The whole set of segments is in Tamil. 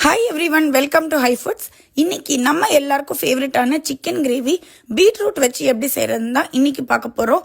Hi every one, welcome to high foods. இன்னைக்கு நம்ம எல்லாருக்கும் ஃபேவரட்டான சிக்கன் கிரேவி பீட்ரூட் வச்சு எப்படி செய்யறதுன்னு தான் இன்னைக்கு பார்க்க போறோம்.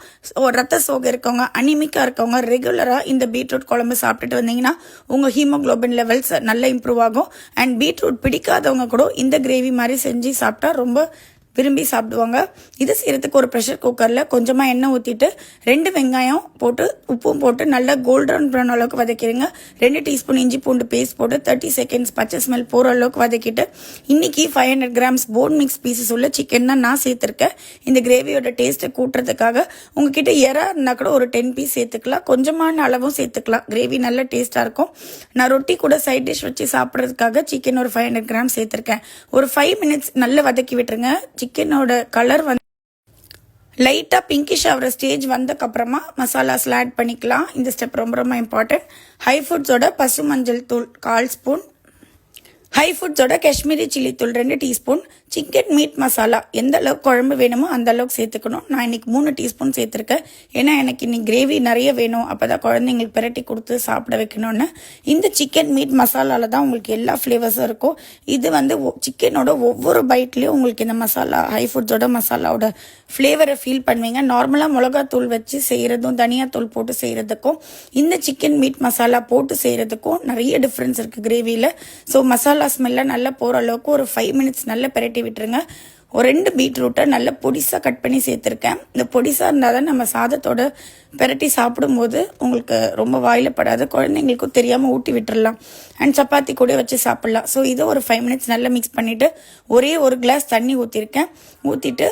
ரத்த சோகை இருக்கவங்க, அனிமிக்கா இருக்கவங்க ரெகுலரா இந்த பீட்ரூட் குழம்பு சாப்பிட்டுட்டு வந்தீங்கன்னா உங்க ஹீமோகுளோபின் லெவல்ஸ் நல்லா இம்ப்ரூவ் ஆகும். அண்ட் பீட்ரூட் பிடிக்காதவங்க கூட இந்த கிரேவி மாதிரி செஞ்சு சாப்பிட்டா ரொம்ப விரும்பி சாப்பிடுவாங்க. இது செய்யறதுக்கு ஒரு ப்ரெஷர் குக்கரில் கொஞ்சமாக எண்ணெய் ஊற்றிட்டு 2 வெங்காயம் போட்டு உப்பும் போட்டு நல்லா கோல்டன் ப்ரௌன் அளவுக்கு வதக்கிடுங்க. 2 டீஸ்பூன் இஞ்சி பூண்டு பேஸ்ட் போட்டு 30 செகண்ட்ஸ் பச்சை ஸ்மெல் போகிற அளவுக்கு வதக்கிட்டு இன்னைக்கு 500 கிராம்ஸ் போன் மிக்ஸ் பீசஸ் உள்ள சிக்கன் தான் நான் சேர்த்துருக்கேன். இந்த கிரேவியோட டேஸ்ட்டை கூட்டுறதுக்காக உங்ககிட்ட இறா இருந்தால் கூட ஒரு 10 பீஸ் சேர்த்துக்கலாம், கொஞ்சமான அளவும் சேர்த்துக்கலாம். கிரேவி நல்ல டேஸ்ட்டாக இருக்கும். நான் ரொட்டி கூட சைட் டிஷ் வச்சு சாப்பிட்றதுக்காக சிக்கன் ஒரு 500 கிராம் சேர்த்துருக்கேன். ஒரு 5 மினிட்ஸ் நல்லா வதக்கி விட்டுருங்க. சிக்கனோட கலர் வந்து லைட்டா பிங்கிஷ் ஆகிற ஸ்டேஜ் வந்ததுக்கப்புறமா மசாலாஸ்லாம் ஆட் பண்ணிக்கலாம். இந்த ஸ்டெப் ரொம்ப ரொம்ப இம்பார்ட்டன்ட். ஹை ஃபுட்ஸோட பசு மஞ்சள் தூள் 1/4 ஸ்பூன், ஹை ஃபுட்ஸோட காஷ்மீரி சில்லி தூள் 2 டீஸ்பூன், சிக்கன் மீட் மசாலா எந்த அளவுக்கு குழம்பு வேணுமோ அந்த அளவுக்கு சேர்த்துக்கணும். நான் இன்னைக்கு 3 டீஸ்பூன் சேர்த்துருக்கேன். ஏன்னா எனக்கு இன்னைக்கு கிரேவி நிறைய வேணும், அப்போதான் குழந்தைங்களுக்கு பிரட்டி கொடுத்து சாப்பிட வைக்கணும்னு. இந்த சிக்கன் மீட் மசாலால தான் உங்களுக்கு எல்லா ஃப்ளேவர்ஸும் இருக்கும். இது வந்து சிக்கனோட ஒவ்வொரு பைட்லேயும் உங்களுக்கு இந்த மசாலா ஹை ஃபுட்ஸோட மசாலாவோட ஃப்ளேவரை ஃபீல் பண்ணுவீங்க. நார்மலாக மிளகாத்தூள் வச்சு செய்கிறதும் தனியாத்தூள் போட்டு செய்கிறதுக்கும் இந்த சிக்கன் மீட் மசாலா போட்டு செய்கிறதுக்கும் நிறைய டிஃப்ரென்ஸ் இருக்குது கிரேவியில். ஸோ மசாலா ஸ்மெல்லாம் நல்லா போகிற அளவுக்கு ஒரு 5 மினிட்ஸ் நல்லா பெரட்டி விட்டுருங்க. ஒரு 2 பீட்ரூட்டை நல்லா பொடிசாக கட் பண்ணி சேர்த்துருக்கேன். இந்த பொடிசாக இருந்தால் தான் நம்ம சாதத்தோட பெரட்டி சாப்பிடும்போது உங்களுக்கு ரொம்ப வாயில் படாது, குழந்தைங்களுக்கும் தெரியாமல் ஊட்டி விட்டுடலாம். அண்ட் சப்பாத்தி கூட வச்சு சாப்பிட்லாம். ஸோ இதை ஒரு 5 மினிட்ஸ் நல்லா மிக்ஸ் பண்ணிவிட்டு ஒரே ஒரு கிளாஸ் தண்ணி ஊற்றிருக்கேன். ஊற்றிட்டு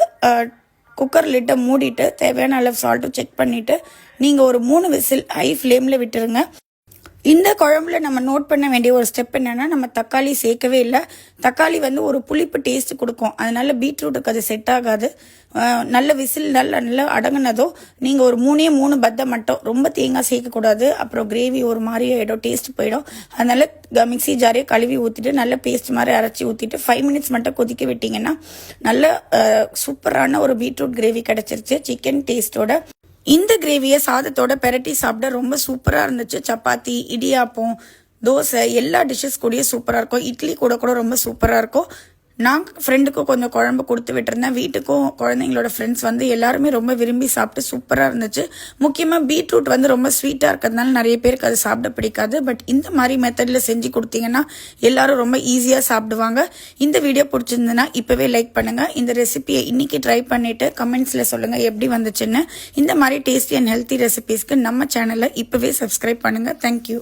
குக்கர் லிட்டை மூடிட்டு தேவையான அளவு சால்ட்டும் செக் பண்ணிவிட்டு நீங்கள் ஒரு 3 விசில் ஹை ஃப்ளேமில் விட்டுருங்க. இந்த குழம்புல நம்ம நோட் பண்ண வேண்டிய ஒரு ஸ்டெப் என்னன்னா, நம்ம தக்காளி சேர்க்கவே இல்லை. தக்காளி வந்து ஒரு புளிப்பு டேஸ்ட் கொடுக்கும், அதனால பீட்ரூட்டுக்கு அது செட் ஆகாது. நல்ல விசில் நல்லா அடங்கினதோ நீங்கள் ஒரு 3 பத்தை மட்டும், ரொம்ப தேங்காய் சேர்க்கக்கூடாது, அப்புறம் கிரேவி ஒரு மாதிரி ஆகிடும், டேஸ்ட் போயிடும். அதனால மிக்சி ஜாரே கழுவி ஊற்றிட்டு நல்ல பேஸ்ட் மாதிரி அரைச்சி ஊற்றிட்டு 5 மினிட்ஸ் மட்டும் கொதிக்க விட்டிங்கன்னா நல்ல சூப்பரான ஒரு பீட்ரூட் கிரேவி கிடச்சிருச்சு சிக்கன் டேஸ்டோட. இந்த கிரேவியை சாதத்தோட பெரட்டி சாப்பிட ரொம்ப சூப்பராக இருந்துச்சு. சப்பாத்தி, இடியாப்பம், தோசை எல்லா டிஷ்ஷஸ் கூடயும் சூப்பராக இருக்கும். இட்லி கூட ரொம்ப சூப்பராக இருக்கும். நான் ஃப்ரெண்டுக்கும் கொஞ்சம் குழம்பு கொடுத்து விட்டுருந்தேன். வீட்டுக்கும் குழந்தைங்களோட ஃப்ரெண்ட்ஸ் வந்து எல்லாருமே ரொம்ப விரும்பி சாப்பிட்டு சூப்பராக இருந்துச்சு. முக்கியமாக பீட்ரூட் வந்து ரொம்ப ஸ்வீட்டாக இருக்கிறதுனால நிறைய பேருக்கு அது சாப்பிட பிடிக்காது. பட் இந்த மாதிரி மெத்தடில் செஞ்சு கொடுத்தீங்கன்னா எல்லாரும் ரொம்ப ஈஸியாக சாப்பிடுவாங்க. இந்த வீடியோ பிடிச்சிருந்ததுன்னா இப்போவே லைக் பண்ணுங்கள். இந்த ரெசிபியை இன்னைக்கு ட்ரை பண்ணிவிட்டு கமெண்ட்ஸில் சொல்லுங்கள் எப்படி வந்துச்சுன்னு. இந்த மாதிரி டேஸ்டி அண்ட் ஹெல்த்தி ரெசிபிஸ்க்கு நம்ம சேனலை இப்போவே சப்ஸ்கிரைப் பண்ணுங்கள். தேங்க்யூ.